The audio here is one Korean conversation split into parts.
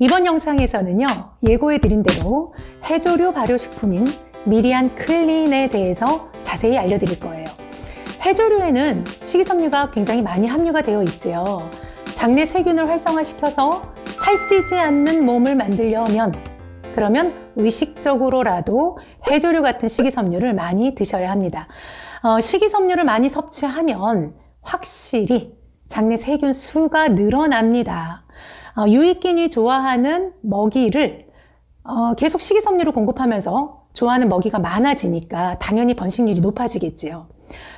이번 영상에서는요, 예고해드린 대로 해조류 발효식품인 미리안 클린에 대해서 자세히 알려드릴 거예요. 해조류에는 식이섬유가 굉장히 많이 함유가 되어 있지요. 장내 세균을 활성화시켜서 살찌지 않는 몸을 만들려면, 그러면 의식적으로라도 해조류 같은 식이섬유를 많이 드셔야 합니다. 식이섬유를 많이 섭취하면 확실히 장내 세균 수가 늘어납니다. 유익균이 좋아하는 먹이를 계속 식이섬유를 공급하면서 좋아하는 먹이가 많아지니까 당연히 번식률이 높아지겠지요.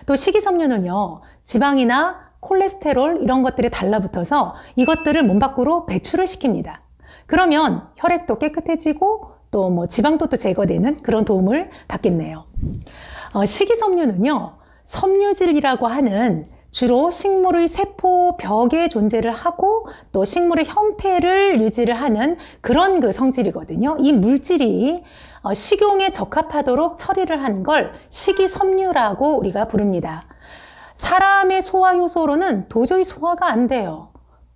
또 식이섬유는요, 지방이나 콜레스테롤 이런 것들이 달라붙어서 이것들을 몸 밖으로 배출을 시킵니다. 그러면 혈액도 깨끗해지고 또 지방도 또 제거되는 그런 도움을 받겠네요. 식이섬유는요, 섬유질이라고 하는 주로 식물의 세포벽에 존재를 하고 또 식물의 형태를 유지를 하는 그런 그 성질이거든요. 이 물질이 식용에 적합하도록 처리를 한 걸 식이섬유라고 우리가 부릅니다. 사람의 소화 효소로는 도저히 소화가 안 돼요.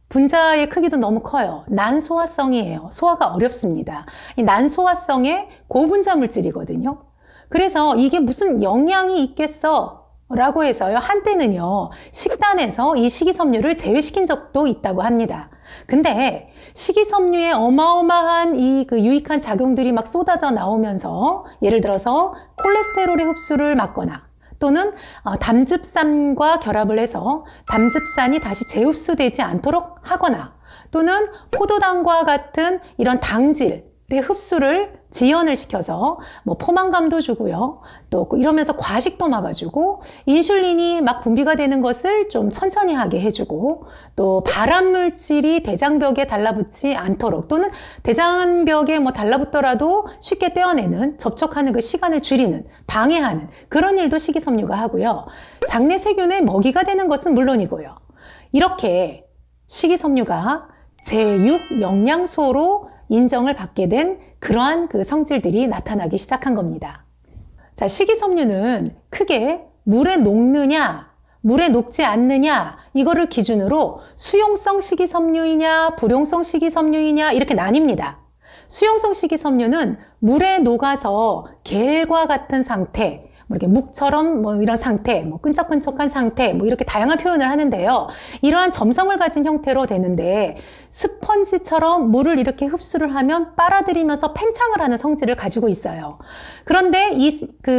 분자의 크기도 너무 커요. 난소화성이에요. 소화가 어렵습니다. 이 난소화성의 고분자 물질이거든요. 그래서 이게 무슨 영양이 있겠어? 라고 해서요, 한때는요, 식단에서 이 식이섬유를 제외시킨 적도 있다고 합니다. 근데 식이섬유에 어마어마한 이 유익한 작용들이 막 쏟아져 나오면서 예를 들어서 콜레스테롤의 흡수를 막거나 또는 담즙산과 결합을 해서 담즙산이 다시 재흡수되지 않도록 하거나 또는 포도당과 같은 이런 당질의 흡수를 지연을 시켜서 포만감도 주고요. 또 이러면서 과식도 막아주고 인슐린이 막 분비가 되는 것을 좀 천천히 하게 해주고 또 발암물질이 대장벽에 달라붙지 않도록 또는 대장벽에 달라붙더라도 쉽게 떼어내는 접촉하는 그 시간을 줄이는 방해하는 그런 일도 식이섬유가 하고요. 장내 세균의 먹이가 되는 것은 물론이고요. 이렇게 식이섬유가 제6 영양소로 인정을 받게 된 그러한 그 성질들이 나타나기 시작한 겁니다. 자, 식이섬유는 크게 물에 녹느냐, 물에 녹지 않느냐 이거를 기준으로 수용성 식이섬유이냐, 불용성 식이섬유이냐 이렇게 나뉩니다. 수용성 식이섬유는 물에 녹아서 겔과 같은 상태, 이렇게 묵처럼 이런 상태, 끈적끈적한 상태, 이렇게 다양한 표현을 하는데요. 이러한 점성을 가진 형태로 되는데 스펀지처럼 물을 이렇게 흡수를 하면 빨아들이면서 팽창을 하는 성질을 가지고 있어요. 그런데 이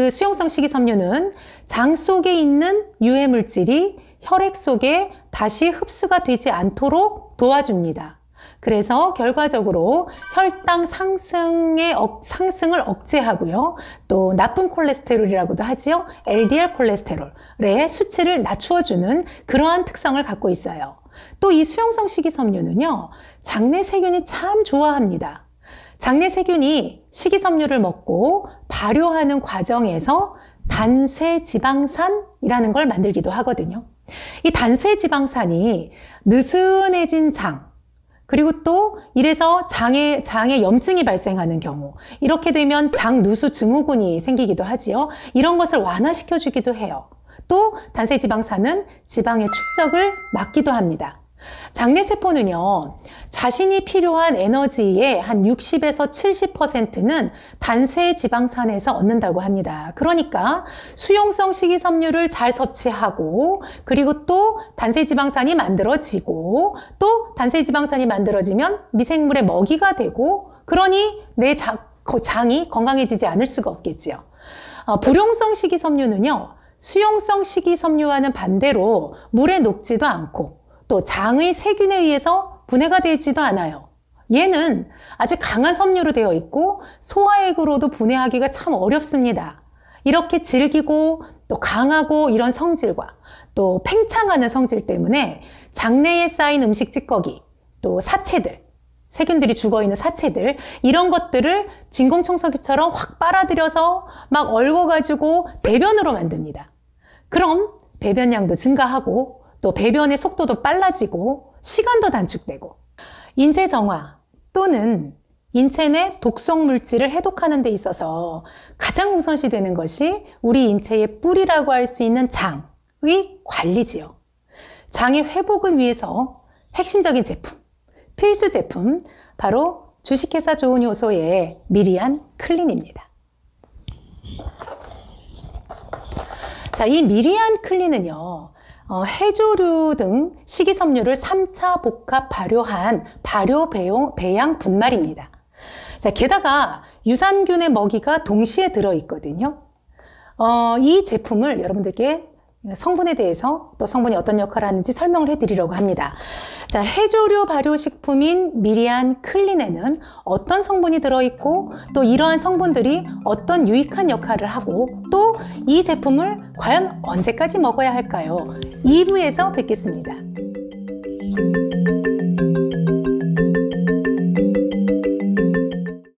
수용성 식이섬유는 장 속에 있는 유해 물질이 혈액 속에 다시 흡수가 되지 않도록 도와줍니다. 그래서 결과적으로 혈당 상승을 억제하고요. 또 나쁜 콜레스테롤이라고도 하지요. LDL 콜레스테롤의 수치를 낮추어주는 그러한 특성을 갖고 있어요. 또 이 수용성 식이섬유는요, 장내 세균이 참 좋아합니다. 장내 세균이 식이섬유를 먹고 발효하는 과정에서 단쇄지방산이라는 걸 만들기도 하거든요. 이 단쇄지방산이 느슨해진 장, 그리고 또 이래서 장에 염증이 발생하는 경우, 이렇게 되면 장누수 증후군이 생기기도 하지요. 이런 것을 완화시켜 주기도 해요. 또 단쇄지방산은 지방의 축적을 막기도 합니다. 장내세포는요, 자신이 필요한 에너지의 한 60에서 70%는 단쇄지방산에서 얻는다고 합니다. 그러니까 수용성 식이섬유를 잘 섭취하고 그리고 또 단쇄지방산이 만들어지고 또 단쇄지방산이 만들어지면 미생물의 먹이가 되고 그러니 내 장이 건강해지지 않을 수가 없겠지요. 불용성 식이섬유는요, 수용성 식이섬유와는 반대로 물에 녹지도 않고 또 장의 세균에 의해서 분해가 되지도 않아요. 얘는 아주 강한 섬유로 되어 있고 소화액으로도 분해하기가 참 어렵습니다. 이렇게 질기고 또 강하고 이런 성질과 또 팽창하는 성질 때문에 장내에 쌓인 음식 찌꺼기, 또 사체들, 세균들이 죽어있는 사체들 이런 것들을 진공청소기처럼 확 빨아들여서 막 얽어가지고 배변으로 만듭니다. 그럼 배변량도 증가하고 또 배변의 속도도 빨라지고 시간도 단축되고 인체 정화 또는 인체 내 독성 물질을 해독하는 데 있어서 가장 우선시 되는 것이 우리 인체의 뿌리라고 할 수 있는 장의 관리지요. 장의 회복을 위해서 핵심적인 제품, 필수 제품, 바로 주식회사 좋은 효소의 미리안 클린입니다. 자, 이 미리안 클린은요, 해조류 등 식이섬유를 3차 복합 발효한 발효 배양 분말입니다. 자, 게다가 유산균의 먹이가 동시에 들어있거든요. 이 제품을 여러분들께 성분에 대해서 또 성분이 어떤 역할을 하는지 설명을 해드리려고 합니다. 자, 해조류 발효식품인 미리안 클린에는 어떤 성분이 들어있고 또 이러한 성분들이 어떤 유익한 역할을 하고 또 이 제품을 과연 언제까지 먹어야 할까요? 2부에서 뵙겠습니다.